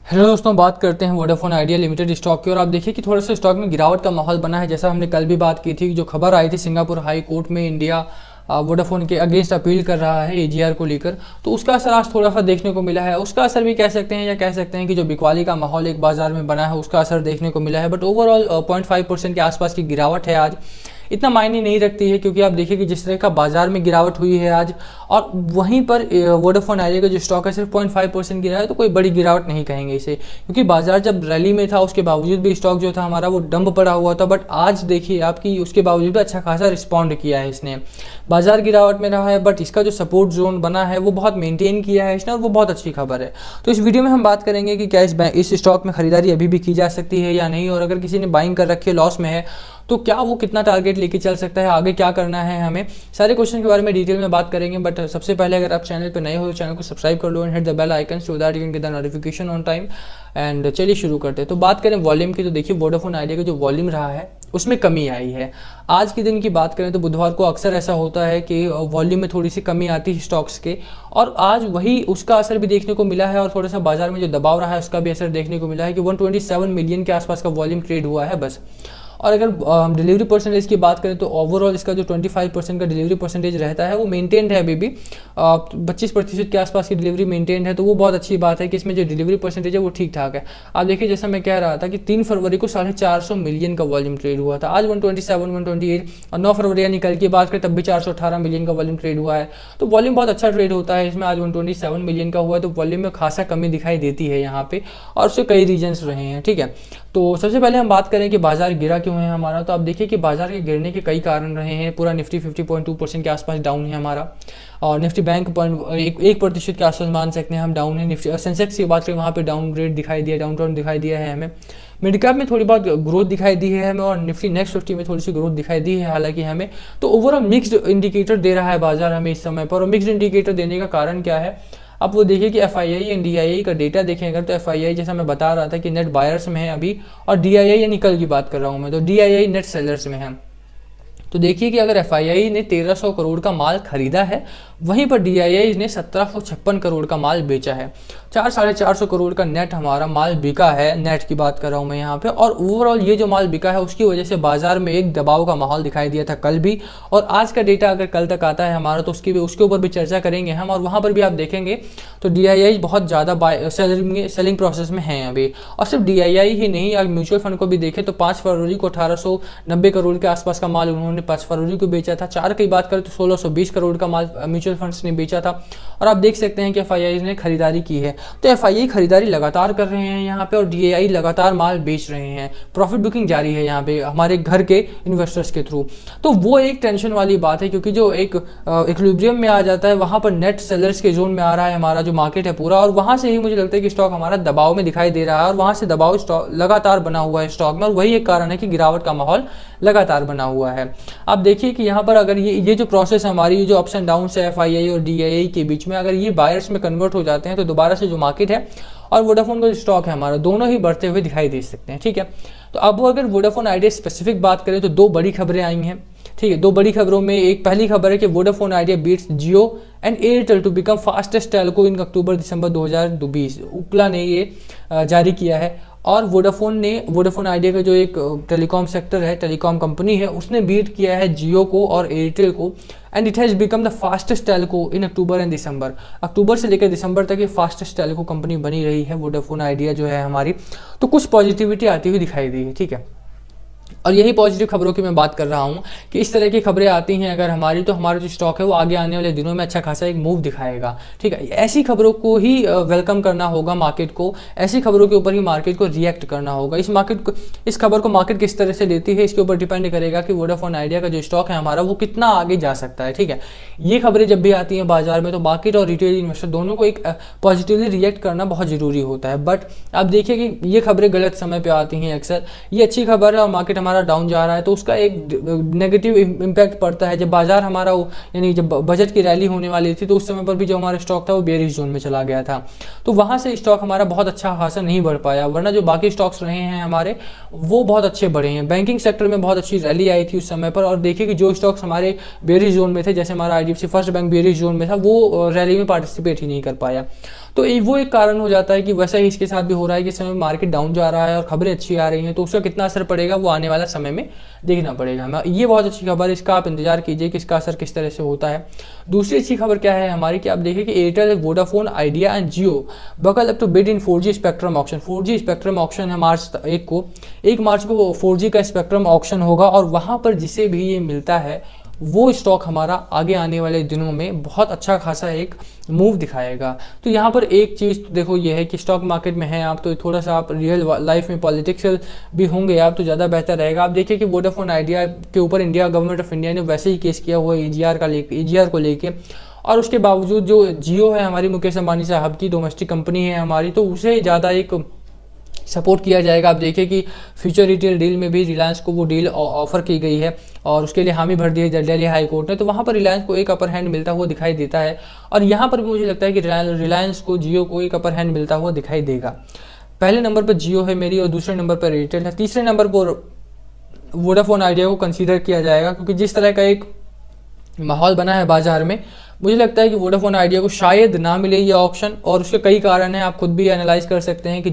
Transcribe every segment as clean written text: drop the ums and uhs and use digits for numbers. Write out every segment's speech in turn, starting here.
Hello दोस्तों, बात करते हैं वोडाफोन आइडिया लिमिटेड स्टॉक की। और आप देखिए कि थोड़ा सा स्टॉक में गिरावट का माहौल बना है। जैसा हमने कल भी बात की थी, जो खबर आई थी सिंगापुर हाई कोर्ट में इंडिया वोडाफोन के अगेंस्ट अपील कर रहा है एजीआर को लेकर, तो उसका असर आज थोड़ा सा देखने को मिला है। उसका असर भी कह सकते हैं या कह सकते हैं कि जो बिकवाली का माहौल एक बाजार में बना है उसका असर देखने को मिला है। बट ओवरऑल 0.5% के आसपास की गिरावट है आज। इतना मायने नहीं रखती है, क्योंकि आप देखिए कि जिस तरह का बाजार में गिरावट हुई है आज, और वहीं पर वोडाफोन आइडिया का जो स्टॉक है सिर्फ 0.5% गिरा है, तो कोई बड़ी गिरावट नहीं कहेंगे इसे। क्योंकि बाजार जब रैली में था उसके बावजूद भी स्टॉक जो था हमारा वो डंप पड़ा हुआ था। बट आज देखिए आपकी उसके बावजूद भी अच्छा खासा रिस्पॉन्ड किया है इसने। बाजार गिरावट में रहा है, बट इसका जो सपोर्ट जोन बना है वो बहुत मेंटेन किया है इसने, और वो बहुत अच्छी खबर है। तो इस वीडियो में हम बात करेंगे कि क्या इस स्टॉक में खरीदारी अभी भी की जा सकती है या नहीं, और अगर किसी ने बाइंग कर रखी है, लॉस में है, तो क्या वो कितना टारगेट लेके चल सकता है, आगे क्या करना है हमें, सारे क्वेश्चन के बारे में डिटेल में बात करेंगे। बट सबसे पहले अगर आप चैनल पर नए हो तो चैनल को सब्सक्राइब कर लो and hit the bell icon so that you can get the notification on time. And चलिए शुरू करते हैं। तो बात करें वॉल्यूम की, तो देखिए वोडाफोन आइडिया का जो वॉल्यूम रहा है उसमें कमी आई है। आज के दिन की बात करें तो बुधवार को अक्सर ऐसा होता है कि वॉल्यूम में थोड़ी सी कमी आती है स्टॉक्स के, और आज वही उसका असर भी देखने को मिला है। और थोड़ा सा बाजार में जो दबाव रहा है उसका भी असर देखने को मिला है कि 127 मिलियन के आसपास का वॉल्यूम ट्रेड हुआ है बस। और अगर डिलीवरी परसेंटेज की बात करें तो ओवरऑल इसका जो 25% का डिलीवरी परसेंटेज रहता है वो मेंटेन्ड है अभी भी। 25% के आसपास की डिलीवरी मेंटेन्ड है, तो वो बहुत अच्छी बात है कि इसमें जो डिलीवरी परसेंटेज है वो ठीक ठाक है। आप देखिए जैसा मैं कह रहा था कि 3 फरवरी को 450 मिलियन का वॉल्यूम ट्रेड हुआ था, आज 127 128, और 9 फरवरी यानी कल की बात करें तब भी 418 मिलियन का वॉल्यूम ट्रेड हुआ है। तो वॉल्यूम बहुत अच्छा ट्रेड होता है इसमें। आज 127 मिलियन का हुआ है, तो वॉल्यूम में खासा कमी दिखाई देती है यहाँ पे, और उससे कई रीजन्स रहे हैं। ठीक है, तो सबसे पहले हम बात करें कि बाजार गिरा क्यों है हमारा। तो आप देखिए कि बाजार के गिरने के कई कारण रहे हैं। पूरा निफ्टी 50.2% के आसपास डाउन है हमारा, और निफ्टी बैंक 1% के आसपास मान सकते हैं हम डाउन है। निफ्टी सेंसेक्स की बात करें वहाँ पे डाउनग्रेड दिखाई दिया, डाउन दिखाई दिया है हमें। मिड कैप में थोड़ी बहुत ग्रोथ दिखाई दी है हमें, और निफ्टी नेक्स्ट 50 में थोड़ी सी ग्रोथ दिखाई दी है हालांकि हमें। तो ओवरऑल मिक्स्ड इंडिकेटर दे रहा है बाजार हमें इस समय पर। और मिक्स्ड इंडिकेटर देने का कारण क्या है, अब वो देखिए कि FII एंड DII का डेटा देखें अगर, तो FII जैसा मैं बता रहा था कि नेट बायर्स में है अभी, और DII यानी कल की बात कर रहा हूँ मैं, तो DII नेट सेलर्स में है। तो देखिए कि अगर FII ने 1300 करोड़ का माल खरीदा है, वहीं पर DII ने 1756 करोड़ का माल बेचा है। 400-450 करोड़ का नेट हमारा माल बिका है, नेट की बात कर रहा हूँ मैं यहाँ पे। और ओवरऑल ये जो माल बिका है उसकी वजह से बाजार में एक दबाव का माहौल दिखाई दिया था कल भी, और आज का डेटा अगर कल तक आता है हमारा तो उसके ऊपर भी चर्चा करेंगे हम। और वहाँ पर भी आप देखेंगे तो DII बहुत ज़्यादा सेलिंग प्रोसेस में है अभी। और सिर्फ DII ही नहीं, अगर म्यूचुअल फंड को भी देखें तो 5 फरवरी को 1890 करोड़ के आसपास का माल उन्होंने 5 फरवरी को बेचा था। 4 की बात करें तो 1620 करोड़ का माल म्यूचुअल फंड्स ने बेचा था। और आप देख सकते हैं कि FII ने खरीदारी की है, तो FII खरीदारी लगातार कर रहे हैं यहाँ पे, और DII लगातार माल बेच रहे हैं। प्रॉफिट बुकिंग जारी है यहाँ पे हमारे घर के इन्वेस्टर्स के थ्रू। तो वो एक टेंशन वाली बात है, क्योंकि जो एक इक्विलिब्रियम में आ जाता है वहाँ पर नेट सेलर्स के जोन में आ रहा है हमारा जो मार्केट है पूरा, और वहाँ से ही मुझे लगता है कि स्टॉक हमारा दबाव में दिखाई दे रहा है, और वहाँ से दबाव लगातार बना हुआ है स्टॉक में, और वही एक कारण है कि गिरावट का माहौल लगातार बना हुआ है। आप देखिए कि यहाँ पर अगर ये जो प्रोसेस हमारी, ये जो अप्स एंड डाउन है FII और DII के बीच में, अगर ये बायर्स में कन्वर्ट हो जाते हैं तो दोबारा से जो मार्केट है और वोडाफोन का जो स्टॉक है हमारा, दोनों ही बढ़ते हुए दिखाई दे सकते हैं। ठीक है, तो अब अगर वोडाफोन आइडिया स्पेसिफिक बात करें तो 2 बड़ी खबरें आई हैं। ठीक है, 2 बड़ी खबरों में एक पहली खबर है कि Vodafone Idea beats Jio and Airtel to become fastest telco in October December 2020। उपला ने ये जारी किया है। और वोडाफोन आइडिया का जो एक टेलीकॉम सेक्टर है, टेलीकॉम कंपनी है, उसने बीट किया है जियो को और एयरटेल को, and it has become the fastest telco in October and December. अक्टूबर से लेकर दिसंबर तक ये फास्टेस्ट टेलको कंपनी बनी रही है वोडाफोन आइडिया जो है हमारी। तो कुछ पॉजिटिविटी आती हुई दिखाई दी है। ठीक है, और यही पॉजिटिव खबरों की मैं बात कर रहा हूँ कि इस तरह की खबरें आती हैं अगर हमारी, तो हमारा जो स्टॉक है वो आगे आने वाले दिनों में अच्छा खासा एक मूव दिखाएगा। ठीक है, ऐसी खबरों को ही वेलकम करना होगा मार्केट को, ऐसी खबरों के ऊपर ही मार्केट को रिएक्ट करना होगा। इस खबर को मार्केट किस तरह से लेती है इसके ऊपर डिपेंड करेगा कि वोडाफोन आइडिया का जो स्टॉक है हमारा वो कितना आगे जा सकता है। ठीक है, ये खबरें जब भी आती हैं बाजार में तो मार्केट और रिटेल इन्वेस्टर दोनों को एक पॉजिटिवली रिएक्ट करना बहुत जरूरी होता है। बट आप देखिए कि ये खबरें गलत समय पर आती हैं अक्सर। ये अच्छी खबर है और मार्केट हमारा डाउन जा रहा है तो उसका एक नेगेटिव इम्पैक्ट पड़ता है। जब बाजार हमारा यानी जब बजट की रैली होने वाली थी तो उस समय पर भी जो हमारा स्टॉक था वो बेरिश जोन में चला गया था, तो वहां से स्टॉक हमारा बहुत अच्छा खासा नहीं बढ़ पाया। वरना जो बाकी स्टॉक्स रहे हैं हमारे वो बहुत अच्छे बढ़े हैं। बैंकिंग सेक्टर में बहुत अच्छी रैली आई थी उस समय पर, और देखिए कि जो स्टॉक्स हमारे बेरिश जोन में थे, जैसे हमारा IDFC first bank bearish zone में था, वो रैली में पार्टिसिपेट ही नहीं कर पाया। तो वो एक कारण हो जाता है कि वैसा ही इसके साथ भी हो रहा है कि इस समय मार्केट डाउन जा रहा है और खबरें अच्छी आ रही हैं, तो उसका कितना असर पड़ेगा वो आने वाला समय में देखना पड़ेगा। ये बहुत अच्छी खबर है, इसका आप इंतजार कीजिए कि इसका असर किस तरह से होता है। दूसरी अच्छी खबर क्या है हमारी कि आप देखिए कि Airtel, Vodafone Idea and Jio buckle up to bid in 4G spectrum auction. 4G spectrum auction है एक मार्च को 4G का स्पेक्ट्रम ऑक्शन होगा, और वहाँ पर जिसे भी ये मिलता है वो स्टॉक हमारा आगे आने वाले दिनों में बहुत अच्छा खासा एक मूव दिखाएगा। तो यहाँ पर एक चीज़ तो देखो ये है कि स्टॉक मार्केट में हैं आप, तो थोड़ा सा आप रियल लाइफ में पॉलिटिक्स भी होंगे आप, तो ज़्यादा बेहतर रहेगा। आप देखिए कि वोडाफोन आइडिया के ऊपर गवर्नमेंट ऑफ इंडिया ने वैसे ही केस किया हुआ है EGR को लेके, और उसके बावजूद जो जियो है हमारी मुकेश अंबानी साहब की डोमेस्टिक कंपनी है हमारी, तो उसे ज़्यादा एक सपोर्ट किया जाएगा। आप देखिए कि फ्यूचर रिटेल डील में भी रिलायंस को वो डील ऑफर की गई है और उसके लिए हामी भर दी है दिल्ली हाई कोर्ट ने, तो वहाँ पर रिलायंस को एक अपर हैंड मिलता हुआ दिखाई देता है, और यहाँ पर भी मुझे लगता है कि रिलायंस को जियो को एक अपर हैंड मिलता हुआ दिखाई देगा। पहले नंबर पर जियो है मेरी और दूसरे नंबर पर एयरटेल है, तीसरे नंबर पर वोडाफोन आइडिया को कंसीडर किया जाएगा, क्योंकि जिस तरह का एक माहौल बना है बाजार में, मुझे लगता है कि वोडाफोन आइडिया को शायद ना मिले ये ऑप्शन, और उसके कई कारण हैं, आप खुद भी एनालाइज कर सकते हैं कि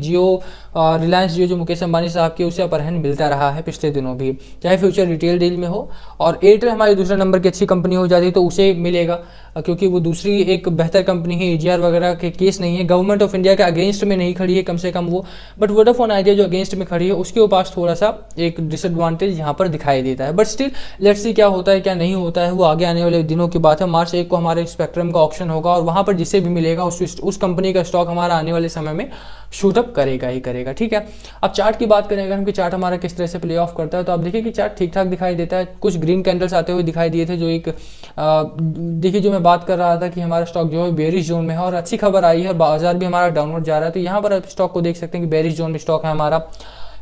रिलायंस जियो जो मुकेश अंबानी साहब की उसे अपर हैंड मिलता रहा है पिछले दिनों भी, चाहे फ्यूचर रिटेल डील में हो, और एयरटेल हमारी दूसरे नंबर की अच्छी कंपनी हो जाती है तो उसे मिलेगा, क्योंकि वो दूसरी एक बेहतर कंपनी है, EGR वगैरह के केस नहीं है, गवर्नमेंट ऑफ इंडिया के अगेंस्ट में नहीं खड़ी है कम से कम वो, बट वोडाफोन आइडिया जो अगेंस्ट में खड़ी है उसके पास थोड़ा सा एक डिसएडवांटेज यहाँ पर दिखाई देता है। बट स्टिल लेट्स सी क्या होता है क्या नहीं होता है, वो आगे आने वाले दिनों की बात है। मार्च 1 को हमारे स्पेक्ट्रम का ऑप्शन होगा, और वहाँ पर जिसे भी मिलेगा उस कंपनी का स्टॉक हमारा आने वाले समय में शूटअप करेगा ही करेगा। ठीक है, अब चार्ट की बात करें अगर हम कि चार्ट हमारा किस तरह से प्ले ऑफ करता है, तो आप देखिए कि चार्ट ठीक ठाक दिखाई देता है। कुछ ग्रीन कैंडल्स आते हुए दिखाई दिए थे, जो एक देखिए जो मैं बात कर रहा था कि हमारा स्टॉक जो है बेरिश जोन में है, और अच्छी खबर आई है, बाजार भी हमारा डाउनवर्ड जा रहा है, तो यहाँ पर आप स्टॉक को देख सकते हैं कि बेरिश जोन में स्टॉक है हमारा,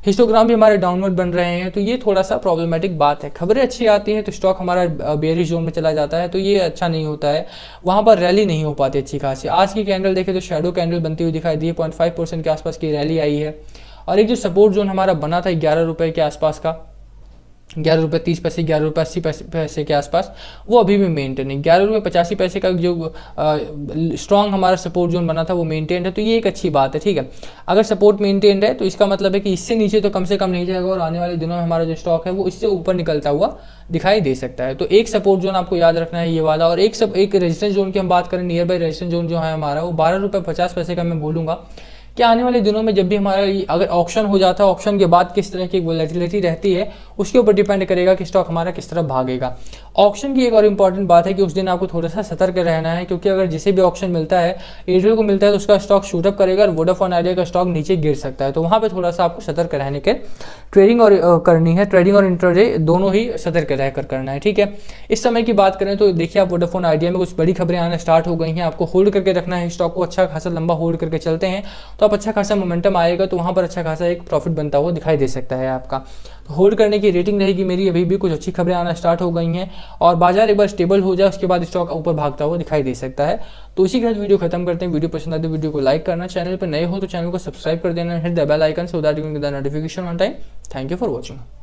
हिस्टोग्राम भी हमारे डाउनवर्ड बन रहे हैं, तो ये थोड़ा सा प्रॉब्लमेटिक बात है। खबरें अच्छी आती हैं तो स्टॉक हमारा बेयरिश जोन में चला जाता है, तो ये अच्छा नहीं होता है, वहाँ पर रैली नहीं हो पाती अच्छी खासी। आज की कैंडल देखें तो शेडो कैंडल बनती हुई दिखाई दी है, 0.5% के आसपास की रैली आई है, और एक जो सपोर्ट जोन हमारा बना था 11 रुपये के आसपास का, 11 रुपये 30 पैसे, 11 रुपये 80 पैसे के आसपास, वो अभी भी मेंटेन है। 11 रुपये 85 पैसे का जो स्ट्रॉन्ग हमारा सपोर्ट जोन बना था वो मेंटेन है, तो ये एक अच्छी बात है। ठीक है, अगर सपोर्ट मेंटेन है तो इसका मतलब है कि इससे नीचे तो कम से कम नहीं जाएगा, और आने वाले दिनों में हमारा जो स्टॉक है वो इससे ऊपर निकलता हुआ दिखाई दे सकता है। तो एक सपोर्ट जोन आपको याद रखना है ये वाला, और एक रेजिस्टेंस जोन की हम बात करें, नियर बाई रेजिस्टेंस जोन जो है हमारा वो 12 रुपये 50 पैसे का मैं बोलूँगा कि आने वाले दिनों में जब भी हमारा अगर ऑप्शन हो जाता है, ऑप्शन के बाद किस तरह की वोलेटिलिटी रहती है उसके ऊपर डिपेंड करेगा कि स्टॉक हमारा किस तरह भागेगा। ऑप्शन की एक और इम्पॉर्टेंट बात है कि उस दिन आपको थोड़ा सा सतर्क रहना है, क्योंकि अगर जिसे भी ऑप्शन मिलता है, एयरटेल को मिलता है तो उसका स्टॉक शूटअप करेगा और वोडाफोन आइडिया का स्टॉक नीचे गिर सकता है, तो वहाँ पर थोड़ा सा आपको सतर्क रहने के ट्रेडिंग और करनी है, ट्रेडिंग और इंट्राडे दोनों ही सतर्क रहकर करना है। ठीक है, इस समय की बात करें तो देखिए आप वोडाफोन आइडिया में कुछ बड़ी खबरें आना स्टार्ट हो गई हैं, आपको होल्ड करके रखना है स्टॉक को, अच्छा खासा लंबा होल्ड करके चलते हैं तो आप अच्छा खासा मोमेंटम आएगा, तो वहाँ पर अच्छा खासा एक प्रॉफिट बनता हुआ दिखाई दे सकता है आपका। तो होल्ड करने की रेटिंग रहेगी मेरी, अभी भी कुछ अच्छी खबरें आना स्टार्ट हो गई हैं, और बाजार एक बार स्टेबल हो जाए उसके बाद स्टॉक ऊपर भागता हुआ दिखाई दे सकता है। तो इसी के साथ वीडियो खत्म करते हैं। वीडियो पसंद आए तो वीडियो को लाइक करना, चैनल पर नए हो तो चैनल को सब्सक्राइब कर देना, hit the bell icon so that you can get the notification on time. Thank you for watching.